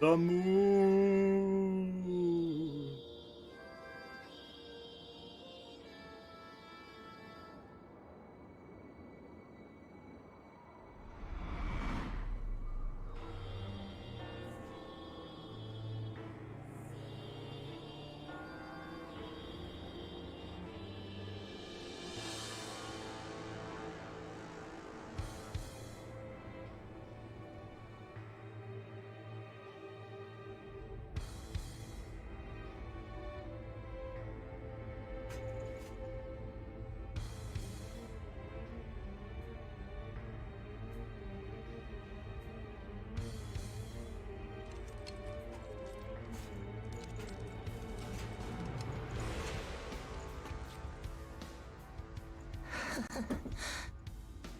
The moon.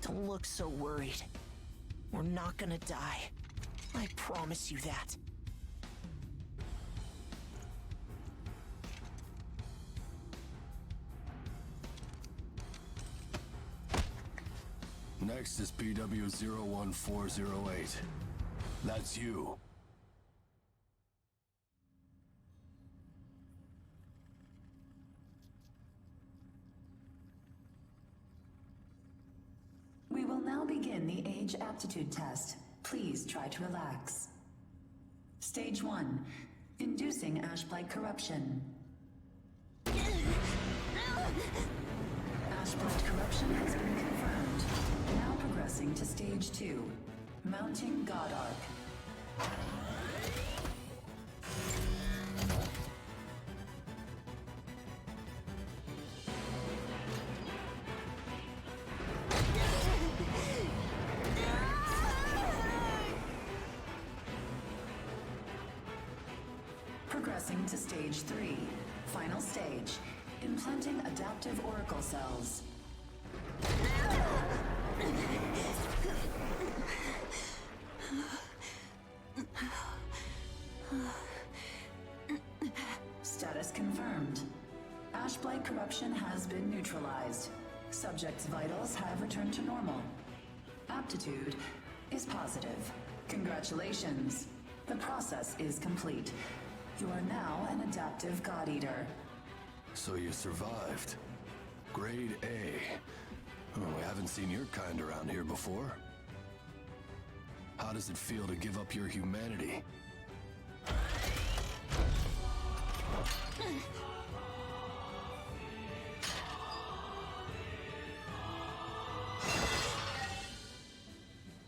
Don't look so worried. We're not gonna die. I promise you that. Next is PW01408. That's you. We will now begin the age aptitude test. Please try to relax. Stage 1. Inducing Ashblight corruption. Ashblight corruption has been confirmed. Now progressing to Stage 2. Mounting God Arc. Progressing to Stage 3. Final stage. Implanting adaptive oracle cells. Status confirmed. Ashblight corruption has been neutralized. Subject's vitals have returned to normal. Aptitude is positive. Congratulations. The process is complete. You are now an adaptive God Eater. So you survived. Grade A. Oh, we haven't seen your kind around here before. How does it feel to give up your humanity?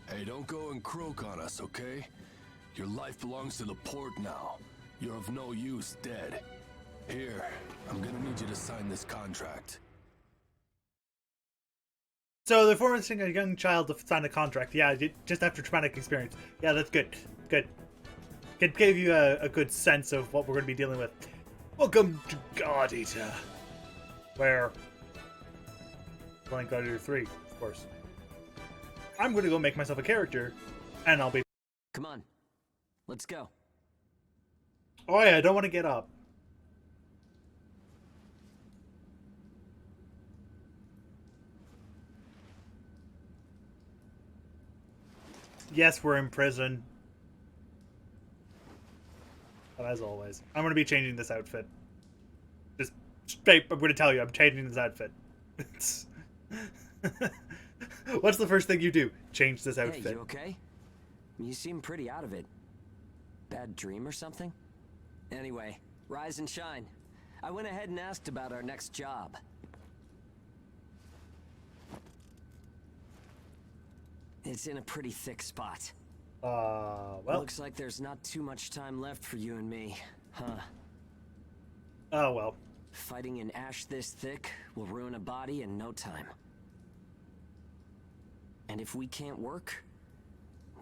Hey, don't go and croak on us, okay? Your life belongs to the port now. You're of no use, dead. Here, I'm gonna need you to sign this contract. So they're forcing a young child to sign a contract. Yeah, just after traumatic experience. Yeah, that's good. Good. It gave you a good sense of what we're going to be dealing with. Welcome to God Eater. Where... playing God Eater 3, of course. I'm going to go make myself a character, and I'll be... Come on. Let's go. Oh yeah, I don't want to get up. Yes, we're in prison. But as always, I'm going to be changing this outfit. Just straight, I'm going to tell you, I'm changing this outfit. What's the first thing you do? Change this outfit. Hey, you okay? You seem pretty out of it. Bad dream or something? Anyway, rise and shine. I went ahead and asked about our next job. It's in a pretty thick spot. Well. Looks like there's not too much time left for you and me, huh? Oh, well. Fighting an ash this thick will ruin a body in no time. And if we can't work,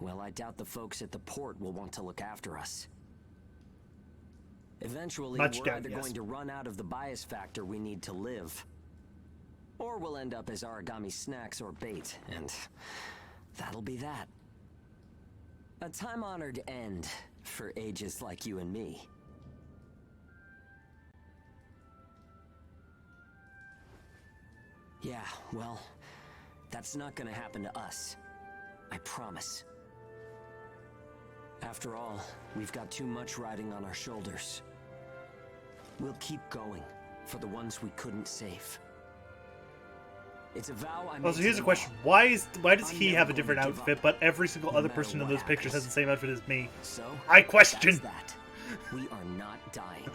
well, I doubt the folks at the port will want to look after us. Eventually, we're either going to run out of the bias factor we need to live, or we'll end up as Aragami snacks or bait, and that'll be that. A time-honored end for ages like you and me. Yeah, well, that's not gonna happen to us. I promise. After all, we've got too much riding on our shoulders. We'll keep going for the ones we couldn't save. It's a vow I made. Also, here's a question: why does he have a different outfit, but every single other person in those pictures has the same outfit as me? So, I question. that. We are not dying.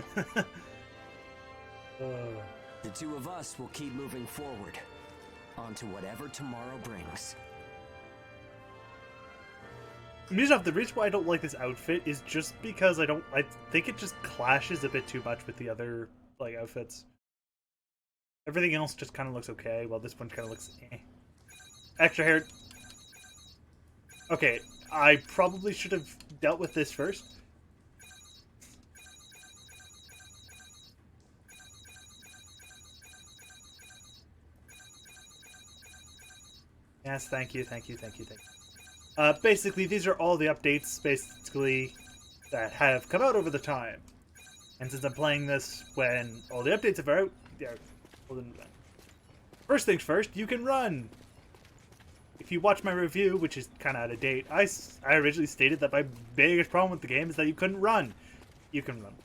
The two of us will keep moving forward, on to whatever tomorrow brings. Muzaf, the reason why I don't like this outfit is just because I think it just clashes a bit too much with the other like outfits. Everything else just kind of looks okay, while this one kind of looks eh. Extra hair. Okay, I probably should have dealt with this first. Yes, thank you. Basically, these are all the updates, basically, that have come out over the time. And since I'm playing this when all the updates are out, yeah, well then, first things first, you can run! If you watch my review, which is kind of out of date, I originally stated that my biggest problem with the game is that you couldn't run. You can run.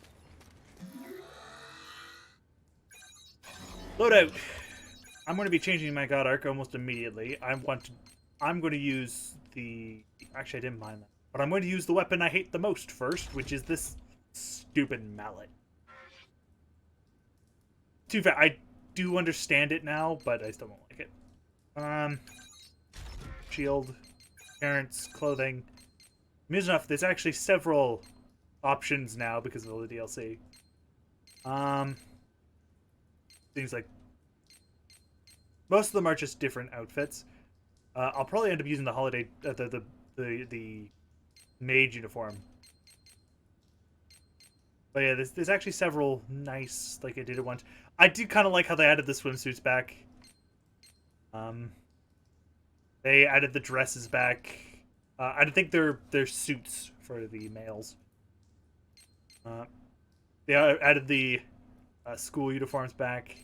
Loadout. I'm going to be changing my God Arc almost immediately. I'm going to use the... Actually, I didn't mind that. But I'm going to use the weapon I hate the most first, which is this stupid mallet. Too bad. I do understand it now, but I still don't like it. Shield, appearance, clothing. Amusing enough, there's actually several options now because of all the DLC. Things like... Most of them are just different outfits. I'll probably end up using the holiday, the mage uniform. But yeah, there's actually several nice, like I did it once. I do kind of like how they added the swimsuits back. They added the dresses back. I think they're suits for the males. They added the school uniforms back.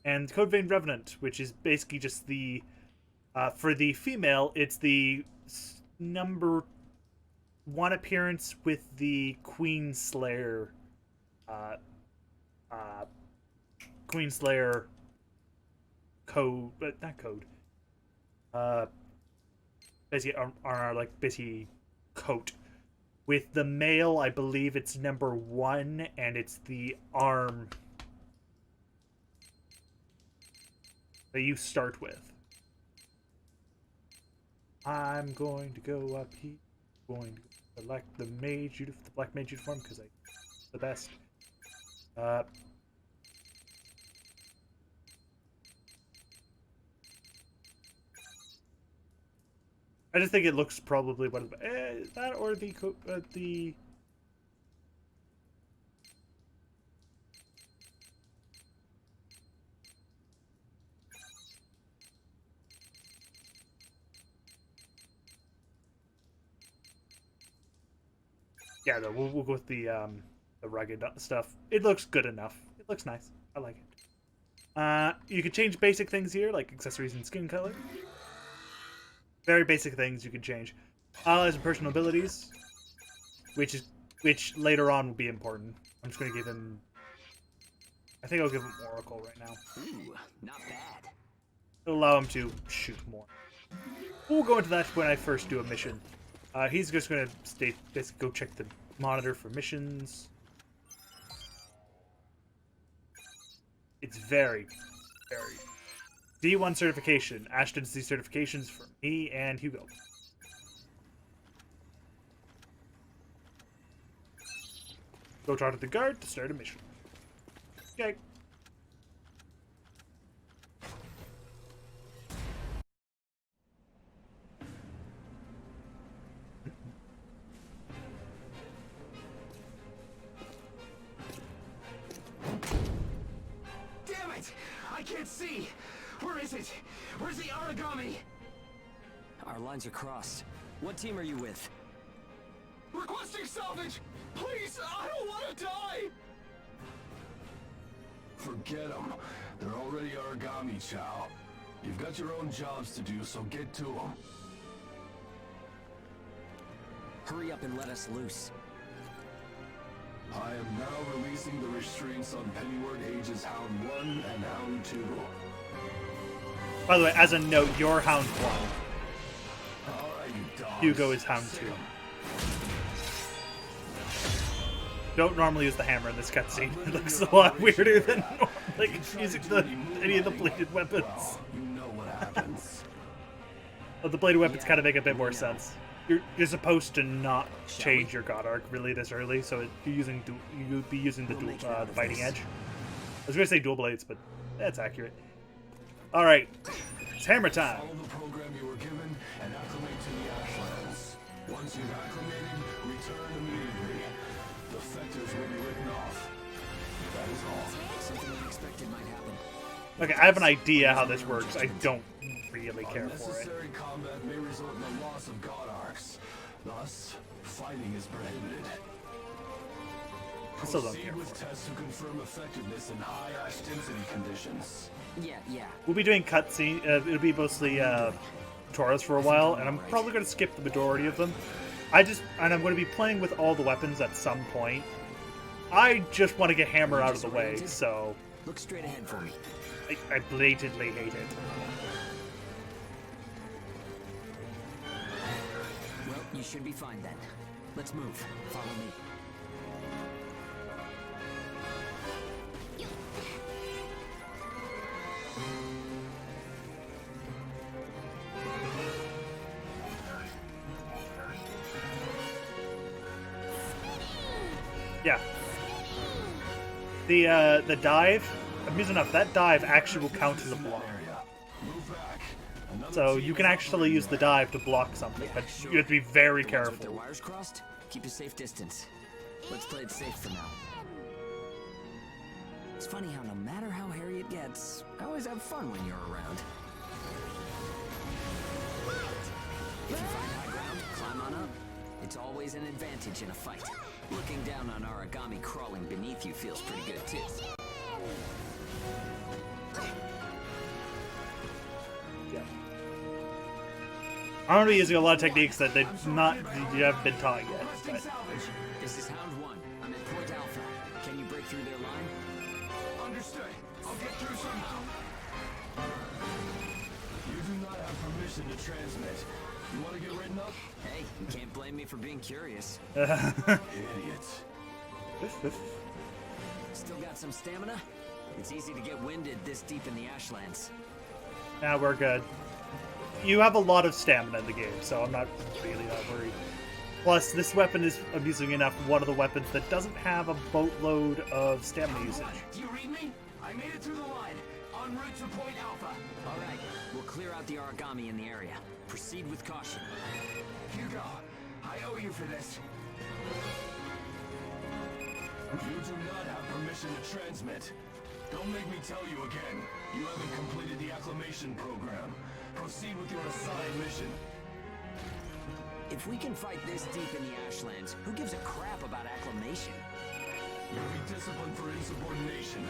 And Code Vein Revenant, which is basically just the... for the female, it's the number 1 appearance with the Queen Slayer... Queen Slayer code... But not code. Basically, basically coat. With the male, I believe it's number 1, and it's the arm... that you start with. I'm going to go up here. Going to select the black mage uniform because the best. I just think it looks probably one of that or the. Yeah, no, we'll go with the rugged stuff. It looks good enough. It looks nice. I like it. You can change basic things here, like accessories and skin color. Very basic things you can change. Allies and personal abilities, which later on will be important. I'm just gonna give him. I think I'll give him Oracle right now. Ooh, not bad. It'll allow him to shoot more. We'll go into that when I first do a mission. He's just gonna basically go check the monitor for missions. It's very, very... D1 certification. Ashton's these certifications for me and Hugo. Go talk to the guard to start a mission. Okay. Damn it! I can't see! Where is it? Where's the Aragami? Our lines are crossed. What team are you with? Requesting salvage! Please, I don't want to die! Forget them. They're already Aragami, Chow. You've got your own jobs to do, so get to them. Hurry up and let us loose. I am now releasing the restraints on Pennyward Ages Hound 1 and Hound 2. By the way, as a note, you're Hound 1. Alright, you dogs. Hugo is Hound 2. Don't normally use the hammer in this cutscene. It looks a lot weirder than like using any of the bladed weapons. You know what happens. But the bladed weapons kind of make a bit more sense. You're supposed to not change your god arc really this early, so you'd be using the fighting edge. I was gonna say dual blades, but that's accurate. All right, it's hammer time. Follow the program you were given and acclimate to the Ashlands. Once you've acclimated, return immediately. The Defectors will be written off. That is all. Something unexpected might happen. Okay, I have an idea how this works. I don't really care for it. Unnecessary combat may result in the loss of god arcs. Thus, fighting is prohibited. I still don't Proceed care with for it. tests to confirm effectiveness in high ash density conditions. Yeah. We'll be doing cutscene. It'll be mostly tutorials for a while, and I'm probably going to skip the majority of them. I'm going to be playing with all the weapons at some point. I just want to get hammer out of the way, so Look straight ahead for me. I blatantly hate it. Well, you should be fine then. Let's move. Follow me. Yeah. The dive, amusing enough, that dive actually will count as a block. Move back. Another So team you can is actually use the dive to block something, but you have to be very The ones with their careful. wires crossed? Keep a safe distance. Let's play it safe for now. It's funny how no matter how hairy it gets, I always have fun when you're around. If you find high ground, climb on up. It's always an advantage in a fight. Looking down on Aragami crawling beneath you feels pretty good too. Yeah. I'm going to be using a lot of techniques that you haven't been taught yet. Requesting But salvage. This is Hound 1. I'm at Point Alpha. Can you break through their line? Understood. I'll get through somehow. You do not have permission to transmit. You want to get written up? Hey, you can't blame me for being curious. Idiots. Still got some stamina? It's easy to get winded this deep in the Ashlands. now we're good. You have a lot of stamina in the game, so I'm not really that worried. Plus, this weapon is, amusing enough, one of the weapons that doesn't have a boatload of stamina usage. Do you read me? I made it through the line. En route to Point Alpha. All right, we'll clear out the Aragami in the area. Proceed with caution. Hugo, I owe you for this. You do not have permission to transmit. Don't make me tell you again. You haven't completed the acclimation program. Proceed with your assigned mission. If we can fight this deep in the Ashlands, who gives a crap about acclimation? You'll be disciplined for insubordination.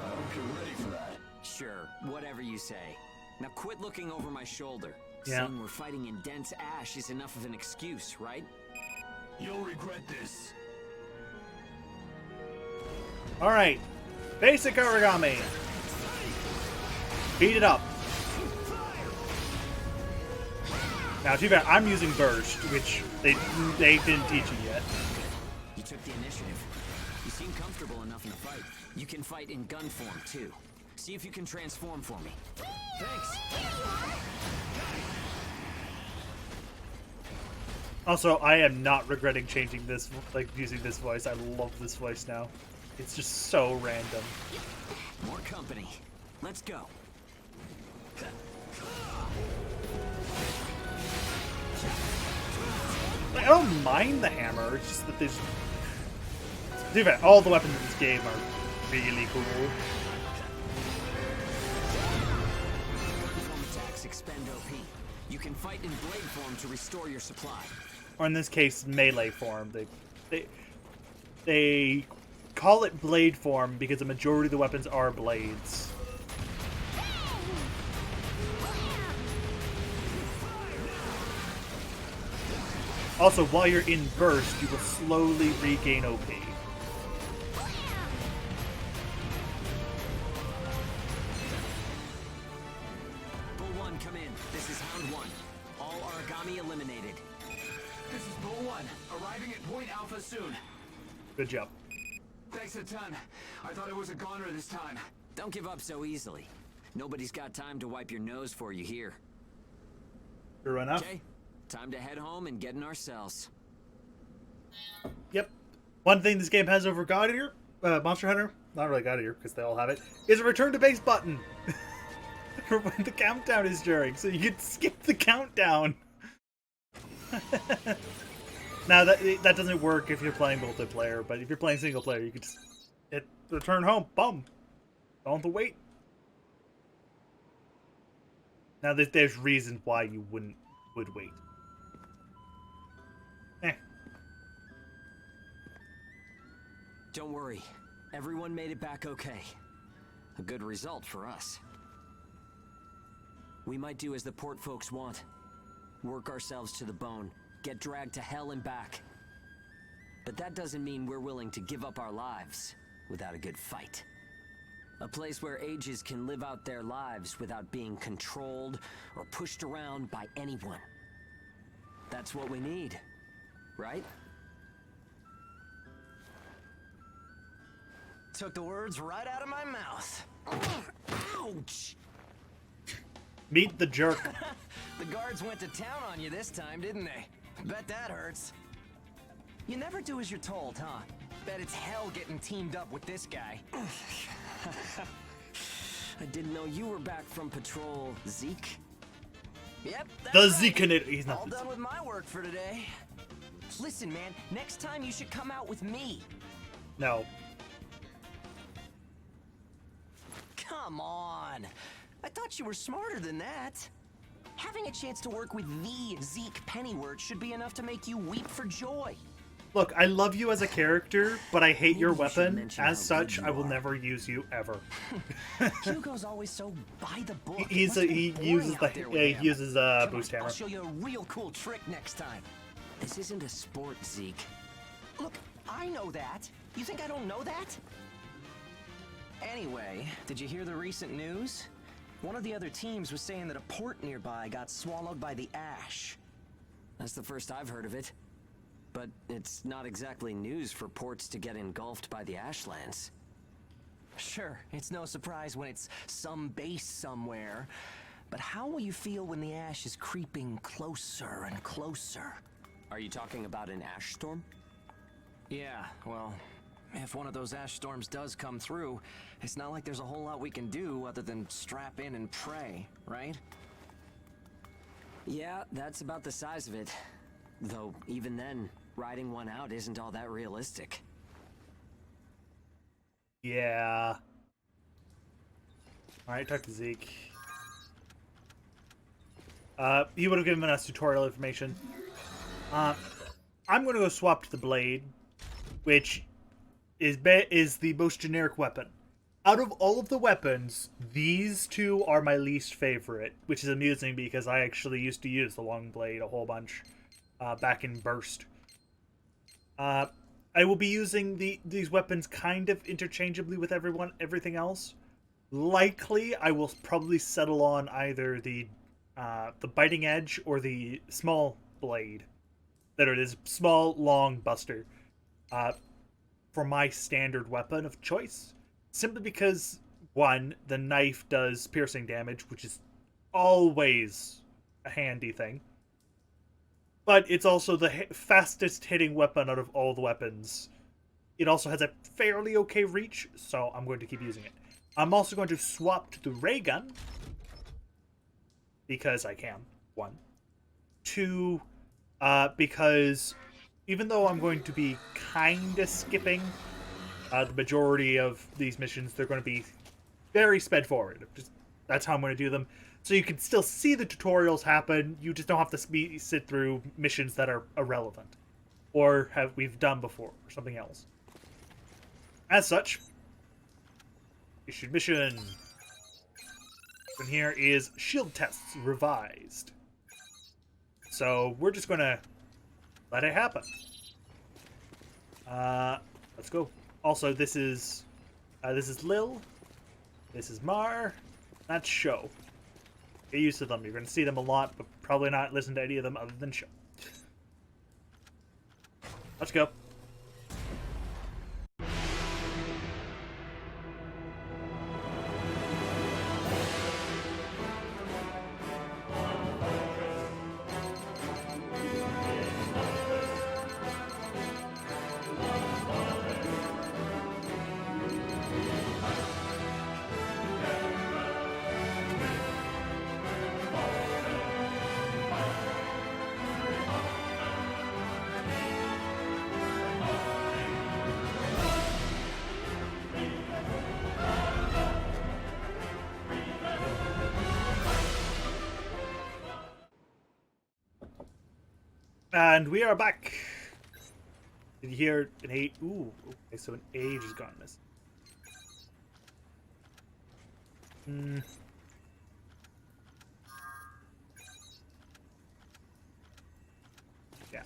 I hope you're ready for that. Sure, whatever you say. Now quit looking over my shoulder. Yeah. Saying we're fighting in dense ash is enough of an excuse, right? You'll regret this. Alright. Basic Aragami. Beat it up. Now, too bad, I'm using Burst, which they didn't teach you yet. You took the initiative. You seem comfortable enough in the fight. You can fight in gun form, too. See if you can transform for me. Thanks. Also, I am not regretting changing this, like, using this voice. I love this voice now. It's just so random. More company. Let's go. Like, I don't mind the hammer, it's just that there's... Too bad, all the weapons in this game are really cool. Form attacks expend OP. You can fight in blade form to restore your supply. Or in this case, melee form. They call it blade form because the majority of the weapons are blades. Also, while you're in burst, you will slowly regain OP. Bull 1, come in. This is Hound 1. All Aragami eliminated. This is Bull 1, arriving at Point Alpha soon. Good job. Thanks a ton. I thought it was a goner this time. Don't give up so easily. Nobody's got time to wipe your nose for you here. True enough. Okay, time to head home and get in our cells. Yep. One thing this game has over God Eater, Monster Hunter, not really God Eater because they all have it, is a return to base button for when the countdown is during, so you can skip the countdown. Now that doesn't work if you're playing multiplayer, but if you're playing single player, you can just hit return home. Boom. Don't have to wait. Now there's reasons why you would wait. Don't worry. Everyone made it back okay. A good result for us. We might do as the port folks want. Work ourselves to the bone. Get dragged to hell and back. But that doesn't mean we're willing to give up our lives without a good fight. A place where ages can live out their lives without being controlled or pushed around by anyone. That's what we need, right? Took the words right out of my mouth. Ouch! Meet the jerk. The guards went to town on you this time, didn't they? Bet that hurts. You never do as you're told, huh? Bet it's hell getting teamed up with this guy. I didn't know you were back from patrol, Zeke. Yep, that's The right. Zeke in it. He's not All the done with my work for today. Listen, man, next time you should come out with me. No. Come on. I thought you were smarter than that. Having a chance to work with the Zeke Pennyworth should be enough to make you weep for joy. Look, I love you as a character, but I hate your Maybe you should weapon. mention As how such, good I you will are. never use you ever. Hugo's always so by the book. It He must be boring uses out there with he him. uses Come on, boost hammer. I'll show you a real cool trick next time. This isn't a sport, Zeke. Look, I know that. You think I don't know that? Anyway, did you hear the recent news? One of the other teams was saying that a port nearby got swallowed by the ash. That's the first I've heard of it. But it's not exactly news for ports to get engulfed by the Ashlands. Sure, it's no surprise when it's some base somewhere. But how will you feel when the ash is creeping closer and closer? Are you talking about an ash storm? Yeah, well, if one of those ash storms does come through, it's not like there's a whole lot we can do other than strap in and pray, right? Yeah, that's about the size of it. Though, even then, riding one out isn't all that realistic. Yeah. Alright, talk to Zeke. He would have given us tutorial information. I'm going to go swap to the blade, which is the most generic weapon. Out of all of the weapons, these two are my least favorite, which is amusing because I actually used to use the long blade a whole bunch back in Burst. I will be using these weapons kind of interchangeably with everything else. Likely, I will probably settle on either the biting edge or the small blade, that are this small, long buster, for my standard weapon of choice. Simply because, one, the knife does piercing damage, which is always a handy thing. But it's also the fastest hitting weapon out of all the weapons. It also has a fairly okay reach, so I'm going to keep using it. I'm also going to swap to the ray gun, because I can. 1. 2, because even though I'm going to be kinda skipping the majority of these missions, they're going to be very sped forward. That's how I'm going to do them. So you can still see the tutorials happen, you just don't have to sit through missions that are irrelevant. Or we've done before, or something else. As such, issued mission. And here is shield tests revised. So we're just gonna let it happen. Let's go. Also, this is Lil. This is Mar. That's Show. Get used to them. You're going to see them a lot, but probably not listen to any of them other than Show. Let's go. And we are back. Did you hear an age? Ooh, okay, so an age has gone missing. Yeah.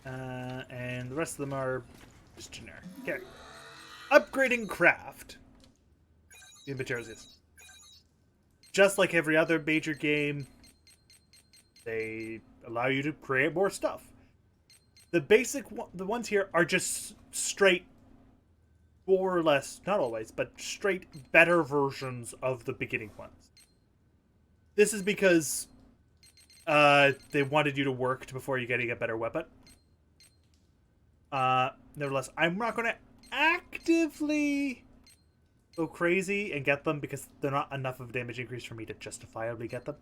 And the rest of them are just generic. Okay. Upgrading craft. The materials is. Just like every other major game, they allow you to create more stuff. The the ones here are just straight, more or less, not always, but straight better versions of the beginning ones. This is because they wanted you to work before you getting a better weapon. Nevertheless, I'm not going to actively go crazy and get them because they're not enough of a damage increase for me to justifiably get them.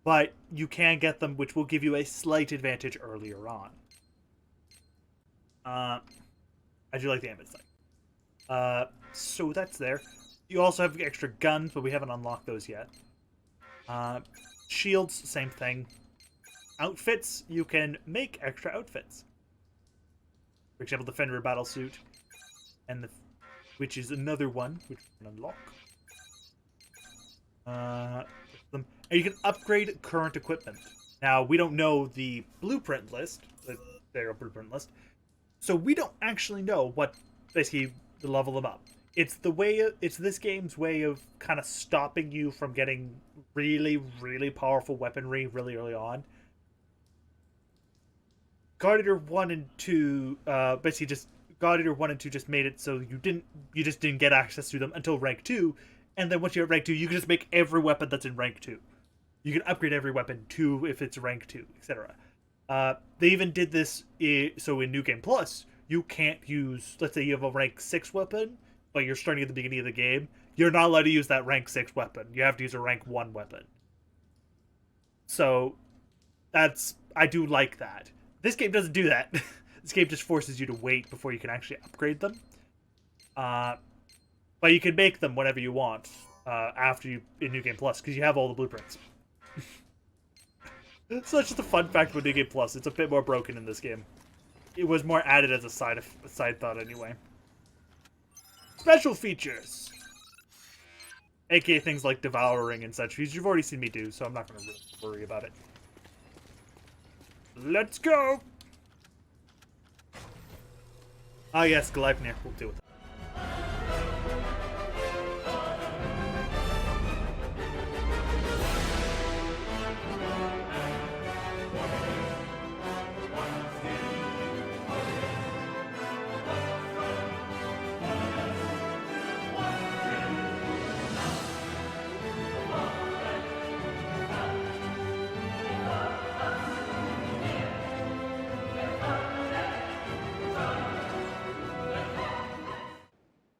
But you can get them, which will give you a slight advantage earlier on. I do like the ambit sight. So that's there. You also have extra guns, but we haven't unlocked those yet. Shields, same thing. Outfits, you can make extra outfits. For example, Defender Battlesuit, and which is another one which we can unlock. And you can upgrade current equipment. Now, we don't know the blueprint list, their blueprint list, so we don't actually know what basically to level them up. It's this game's way of kind of stopping you from getting really, really powerful weaponry really early on. God Eater 1 and 2, basically just God Eater 1 and 2 just made it so you just didn't get access to them until rank 2, and then once you're at rank 2, you can just make every weapon that's in rank 2. You can upgrade every weapon to if it's rank 2, etc. They even did this so in New Game Plus, you can't use, let's say you have a rank 6 weapon, but you're starting at the beginning of the game, you're not allowed to use that rank 6 weapon. You have to use a rank 1 weapon. So, I do like that. This game doesn't do that. This game just forces you to wait before you can actually upgrade them. But you can make them whenever you want after you in New Game Plus, because you have all the blueprints. So that's just a fun fact about New Game Plus. It's a bit more broken in this game. It was more added as a side thought anyway. Special features! AKA things like devouring and such, which you've already seen me do, so I'm not going to really worry about it. Let's go! Ah yes, Gleipnir. We'll deal with it.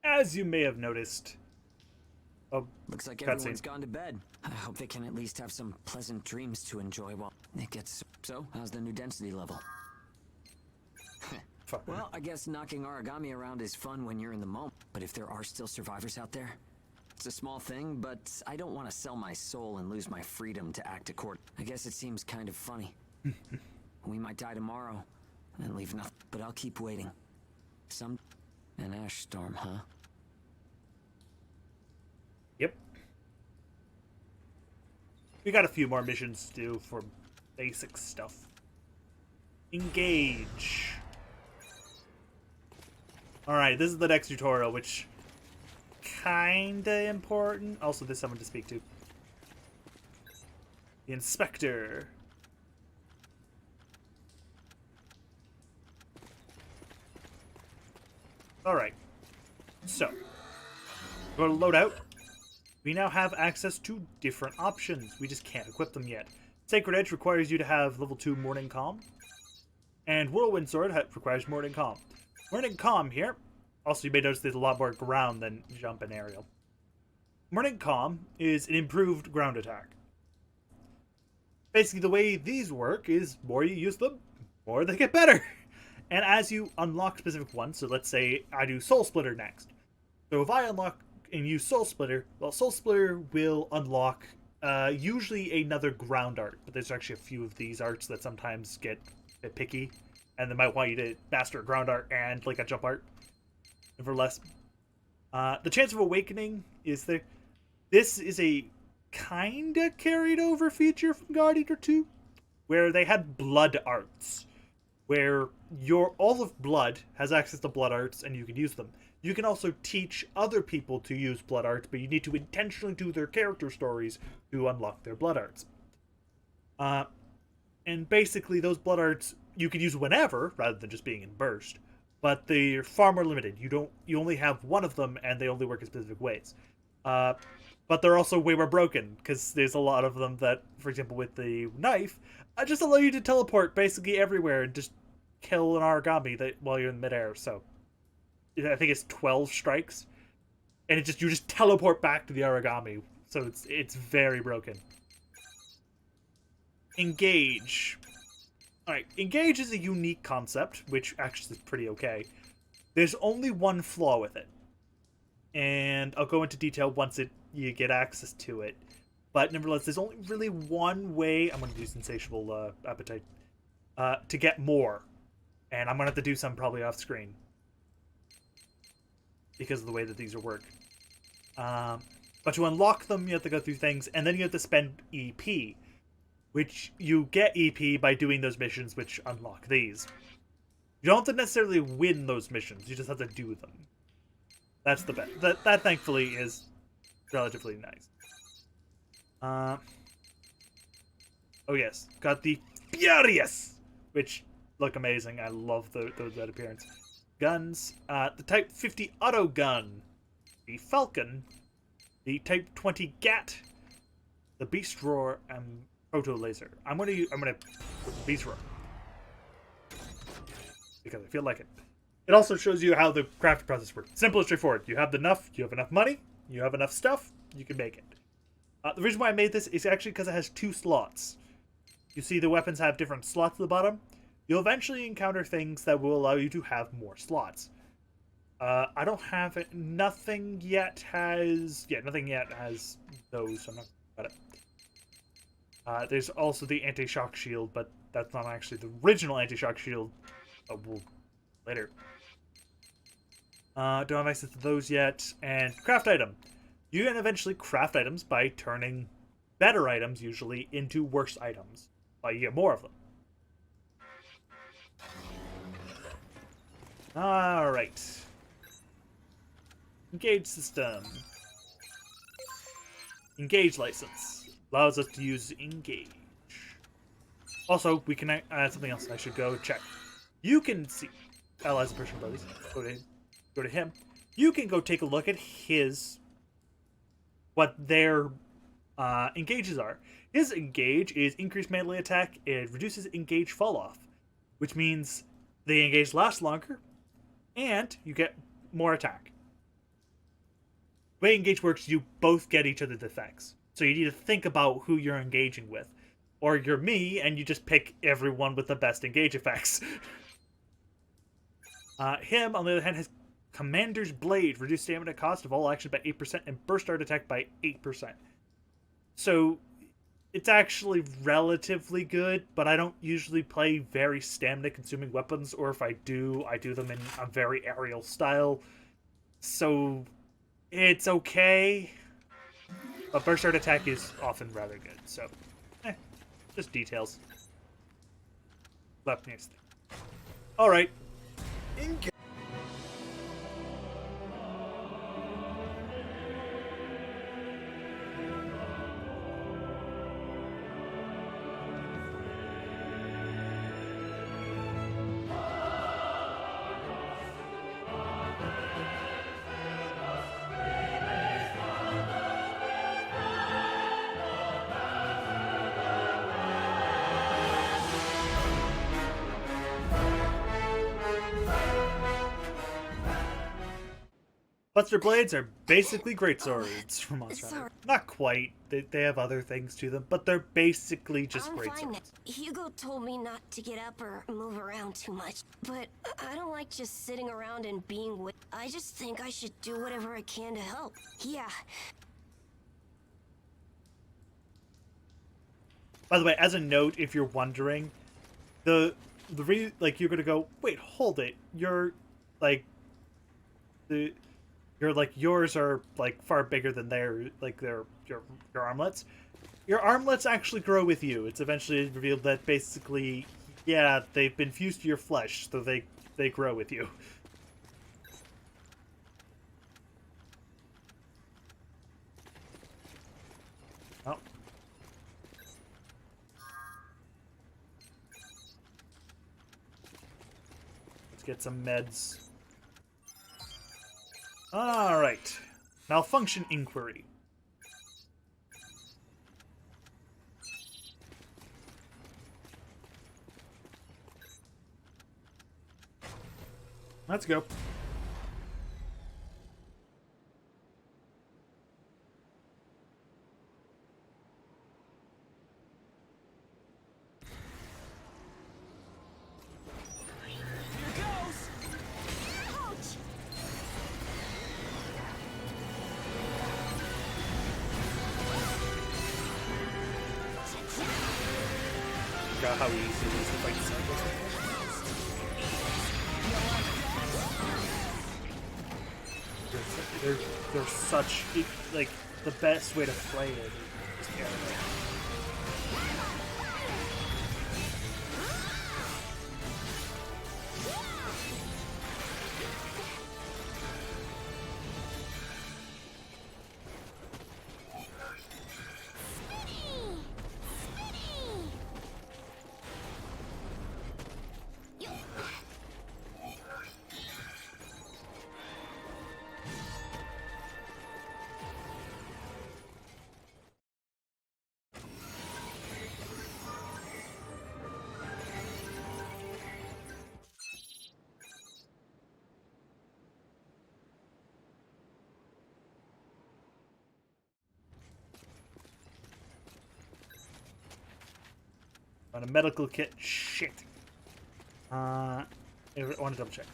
As you may have noticed, looks like everyone's gone to bed. I hope they can at least have some pleasant dreams to enjoy while it gets. So, how's the new density level? Well, I guess knocking Aragami around is fun when you're in the moment, but if there are still survivors out there, it's a small thing, but I don't want to sell my soul and lose my freedom to act according. I guess it seems kind of funny. We might die tomorrow and leave nothing, but I'll keep waiting. An ash storm, huh? Yep. We got a few more missions to do for basic stuff. Engage. Alright, this is the next tutorial, which kinda important. Also, there's someone to speak to. The inspector. Alright. So, go to loadout. We now have access to different options. We just can't equip them yet. Sacred Edge requires you to have level 2 Morning Calm. And Whirlwind Sword requires Morning Calm. Morning Calm here. Also, you may notice there's a lot more ground than jump and aerial. Morning Calm is an improved ground attack. Basically, the way these work is more you use them, more they get better. And as you unlock specific ones, so let's say I do Soul Splitter next. So if I unlock and use Soul Splitter, well, Soul Splitter will unlock usually another ground art, but there's actually a few of these arts that sometimes get a bit picky, and they might want you to master a ground art and like a jump art, for less. The Chance of Awakening is there. This is a kinda carried over feature from God Eater 2, where they had blood arts, where all of blood has access to blood arts and you can use them. You can also teach other people to use blood arts, but you need to intentionally do their character stories to unlock their blood arts. And basically those blood arts you can use whenever, rather than just being in burst, but they're far more limited. You only have one of them and they only work in specific ways. But they're also way more broken, because there's a lot of them that, for example with the knife, just allow you to teleport basically everywhere and just kill an Aragami while you're in midair, so I think it's 12 strikes, and you just teleport back to the Aragami, so it's very broken. Engage. Alright, Engage is a unique concept, which actually is pretty okay. There's only one flaw with it, and I'll go into detail once you get access to it. But nevertheless, there's only really one way. I'm going to do Insatiable Appetite to get more, and I'm going to have to do some probably off screen, because of the way that these are work. But to unlock them, you have to go through things, and then you have to spend EP, which you get EP by doing those missions which unlock these. You don't have to necessarily win those missions, you just have to do them. That's the best. That thankfully is relatively nice. Oh yes, got the Furious, which look amazing. I love that appearance. Guns, the Type 50 auto gun, the Falcon, the Type 20 Gat, the Beast Roar, and Proto Laser. I'm gonna put the Beast Roar because I feel like it. It also shows you how the crafting process works. Simple and straightforward. You have enough money, you have enough stuff, you can make it. The reason why I made this is actually because it has 2 slots. You see the weapons have different slots at the bottom. You'll eventually encounter things that will allow you to have more slots. I don't have it. Nothing yet has those, so I'm not about it. There's also the anti-shock shield, but that's not actually the original anti-shock shield. Later. Don't have access to those yet. And craft item. You can eventually craft items by turning better items, usually, into worse items. You get more of them. Alright. Engage system. Engage license. Allows us to use Engage. Also, we can add something else I should go check. You can see allies and personal buddies. Go to him. You can go take a look at what their engages are. His engage is increased melee attack. It reduces engage fall off, which means the engage lasts longer, and you get more attack. The way engage works, you both get each other's effects. So you need to think about who you're engaging with. Or you're me, and you just pick everyone with the best engage effects. Him, on the other hand, has Commander's Blade. Reduce stamina cost of all action by 8% and burst art attack by 8%. So it's actually relatively good, but I don't usually play very stamina-consuming weapons, or if I do them in a very aerial style. So it's okay. But burst art attack is often rather good, so just details. Left next thing. All right. Buster blades are basically great swords from Monster Hunter. Not quite. They have other things to them, but they're basically just I'm great fine. swords. Hugo told me not to get up or move around too much, but I don't like just sitting around and being with. I just think I should do whatever I can to help. Yeah. By the way, as a note, if you're wondering, like you're gonna go, wait, hold it. Like yours are like far bigger than your armlets. Your armlets actually grow with you. It's eventually revealed that basically, yeah, they've been fused to your flesh, so they grow with you. Oh. Let's get some meds. Alright. Malfunction inquiry. Let's go. Forgot how easy it is to fight cycles. They're such, like, the best way to play it is terrible. On a medical kit, shit. I want to double check.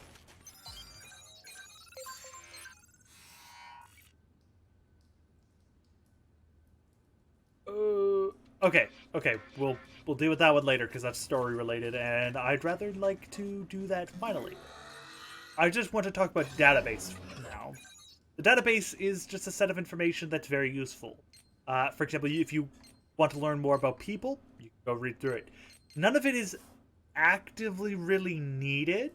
Okay. We'll deal with that one later because that's story related, and I'd rather like to do that finally. I just want to talk about database now. The database is just a set of information that's very useful. For example, if you want to learn more about people, you can go read through it. None of it is actively really needed,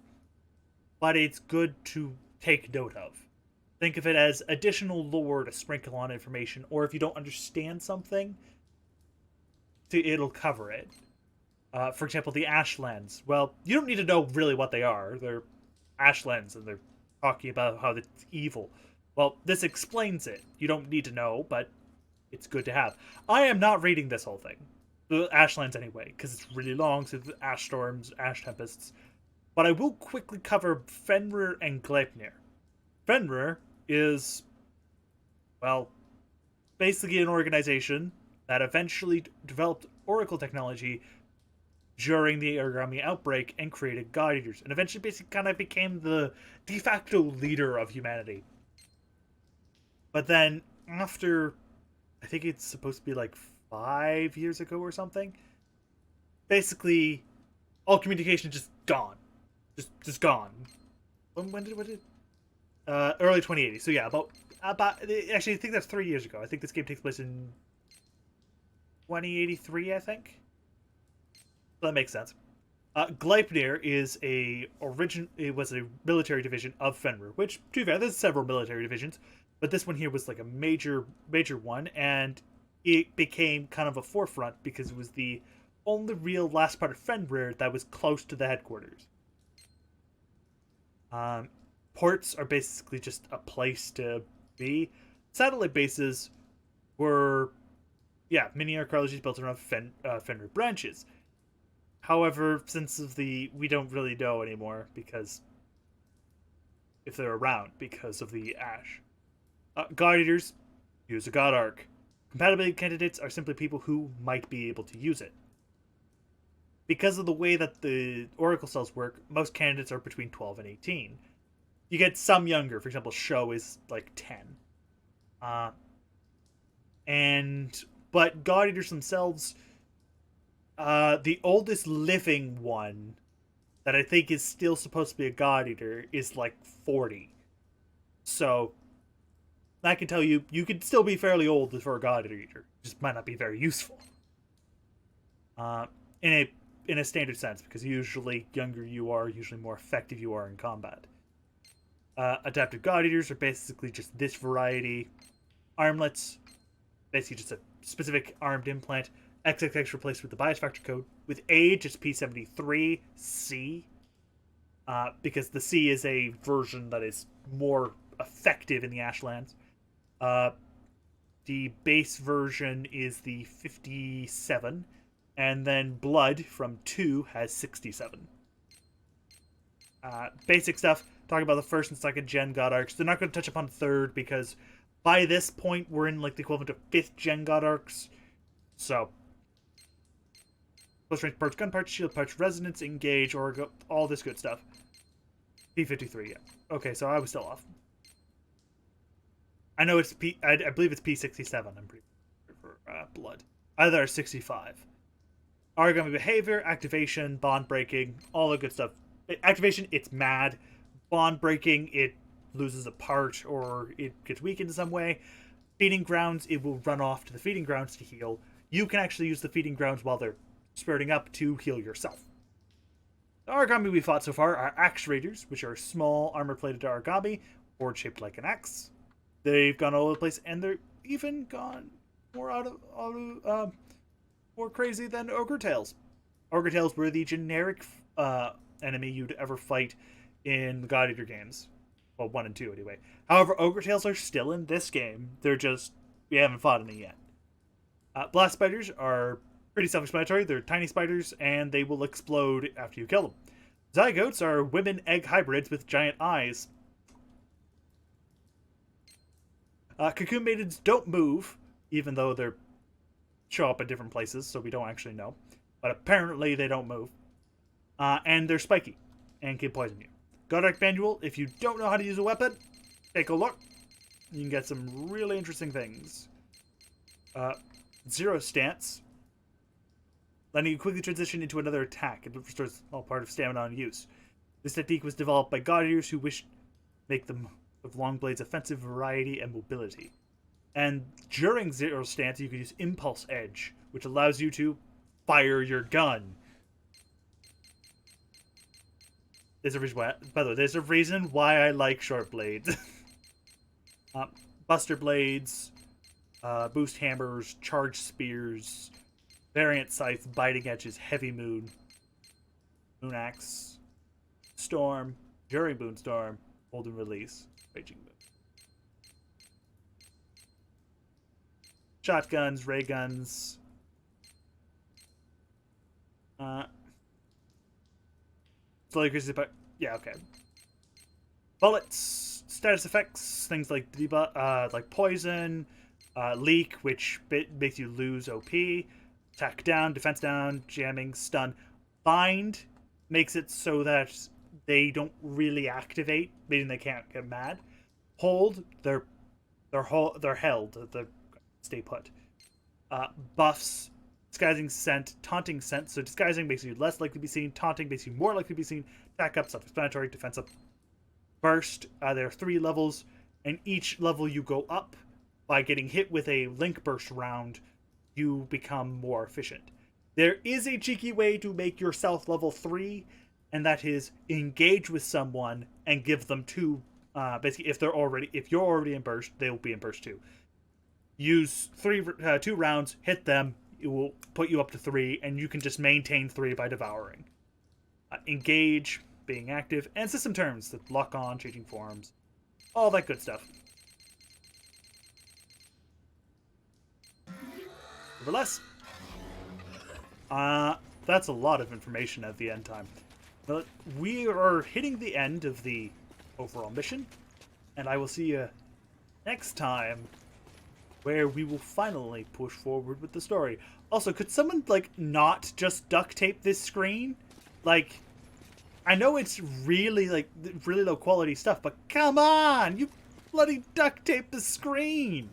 but it's good to take note of. Think of it as additional lore to sprinkle on information, or if you don't understand something, it'll cover it. For example, the Ashlands. Well, you don't need to know really what they are. They're Ashlands, and they're talking about how it's evil. Well, this explains it. You don't need to know, but it's good to have. I am not reading this whole thing. The Ashlands anyway, because it's really long, so the Ash Storms, Ash Tempests. But I will quickly cover Fenrir and Gleipnir. Fenrir is, well, basically an organization that eventually developed Oracle technology during the Aragami outbreak and created God Eaters, and eventually basically kind of became the de facto leader of humanity. But then, after, I think it's supposed to be like 5 years ago or something, basically, all communication just gone. Just gone. When did early 2080. So yeah, about actually I think that's 3 years ago. I think this game takes place in 2083, I think. So that makes sense. Gleipnir is it was a military division of Fenrir, which, to be fair, there's several military divisions, but this one here was like a major one, and it became kind of a forefront because it was the only real last part of Fenrir that was close to the headquarters. Ports are basically just a place to be. Satellite bases were, mini archaeologies built around Fenrir branches. However, since we don't really know anymore because if they're around because of the ash. God Eaters use a God Arc. Compatibility candidates are simply people who might be able to use it. Because of the way that the Oracle cells work, most candidates are between 12 and 18. You get some younger, for example, Sho is like 10. But God Eaters themselves, the oldest living one that I think is still supposed to be a God Eater is like 40. So I can tell you, you could still be fairly old for a God Eater. Just might not be very useful. In a standard sense, because usually younger you are, usually more effective you are in combat. Adaptive God Eaters are basically just this variety. Armlets, basically just a specific armed implant. XXX replaced with the bias factor code. With age, it's P73C. Because the C is a version that is more effective in the Ashlands. The base version is the 57. And then Blood from 2 has 67. Basic stuff. Talking about the first and second gen God Arcs. They're not going to touch upon third because by this point we're in like the equivalent of 5th gen God Arcs. So close range parts, gun parts, shield parts, resonance, engage, or all this good stuff. P53, yeah. Okay, so I was still off. I know it's I believe it's P67. I'm pretty sure for Blood. Either 65. Aragami behavior, activation, bond breaking, all the good stuff. Activation, it's mad. Bond breaking, it loses a part or it gets weakened in some way. Feeding grounds, it will run off to the feeding grounds to heal. You can actually use the feeding grounds while they're spurting up to heal yourself. The Aragami we fought so far are Axe Raiders, which are small armor-plated Aragami, board shaped like an axe. They've gone all over the place, and they're even gone more more crazy than Ogre Tails. Ogre Tails were the generic enemy you'd ever fight in the God Eater games. Well, 1 and 2 anyway. However, Ogre Tails are still in this game. They're just, we haven't fought any yet. Blast Spiders are pretty self-explanatory. They're tiny spiders, and they will explode after you kill them. Zygotes are women egg hybrids with giant eyes. Cocoon Maidens don't move, even though they show up at different places, so we don't actually know. But apparently they don't move. And they're spiky and can poison you. Godark Manual, if you don't know how to use a weapon, take a look. You can get some really interesting things. Zero Stance, letting you quickly transition into another attack. It restores all part of stamina on use. This technique was developed by God Eaters who wish to make them of long blades offensive variety and mobility. And during Zero Stance, you can use Impulse Edge, which allows you to fire your gun. There's a reason why, by the way, there's a reason why I like short blades. Buster Blades, Boost Hammers, Charge Spears, Variant Scythes, Biting Edges, Heavy Moon, Moon Axe, Storm, during Moonstorm, Hold and Release, Raging Moon. Shotguns, ray guns. Slowly increases the yeah, okay. Bullets, status effects, things like like poison, leak, which makes you lose OP, attack down, defense down, jamming, stun. Bind makes it so that they don't really activate, meaning they can't get mad. Hold, they're held. They stay put. Buffs, disguising scent, taunting scent. So disguising makes you less likely to be seen. Taunting makes you more likely to be seen. Attack up, self-explanatory. Defense up. Burst. There are 3 levels, and each level you go up by getting hit with a link burst round, you become more efficient. There is a cheeky way to make yourself level 3, and that is engage with someone and give them 2. Basically, if you're already in burst, they will be in burst 2. Use 2 rounds, hit them, it will put you up to 3, and you can just maintain 3 by devouring. Engage, being active, and system terms that lock on, changing forms, all that good stuff. Nevertheless, that's a lot of information at the end time. But we are hitting the end of the overall mission, and I will see you next time, where we will finally push forward with the story. Also, could someone, like, not just duct tape this screen? Like, I know it's really, like, really low quality stuff, but come on! You bloody duct tape the screen!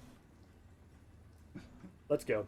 Let's go.